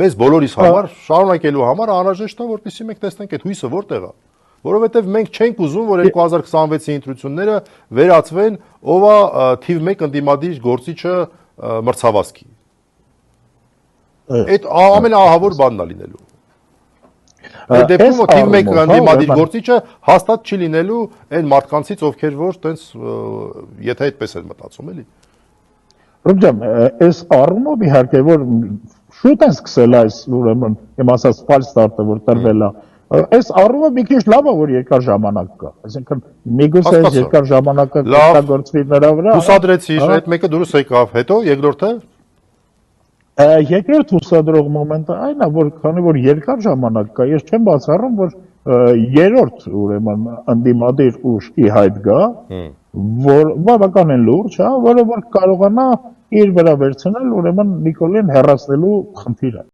Մեզ բոլորիս համար շարունակելու համար անհրաժեշտ է որպեսզի մենք տեսնենք այդ հույսը որտեղ է, որովհետև մենք չենք ուզում, որ 2026-ի ընտրությունները վերածվեն ով է թիվ 1 ընդդիմադիր գործիչը մրցավազքի։ Այդ ամենաահավոր բանն է լինելու։ Այդ դեպքում թիվ 1 ընդդիմադիր գործիչը հաստատ չի լինելու այն մարդկանցից, ովքեր որ տենց եթե այդպես են մտածում, էլի։ Ռոբջան, այս առումով իհարկե որ շուտ են սկսել այս ուրեմն իմ ասած ֆալս ստարտը որ տրվել է, այս առումով մի քիչ լավ է որ երկար ժամանակ կա, այսինքն միգուցե այս երկար ժամանակը օգտագործվի նրա վրա։ Հուսադրեցիր, այդ մեկը դուրս եկավ, հետո երկրորդը Երկրորդ հուսադրող մոմենտը այն է, որ քանի որ երկար ժամանակ կա, ես չեմ բացառում, որ երրորդ ուրեմն ընդդիմադիր ուժ ի հայտ գա, որ բավականին լուրջ, որը որ կարողանա իր վրա վերցնել ուրեմն Նիկոլին հեռացնելու խնդիրը։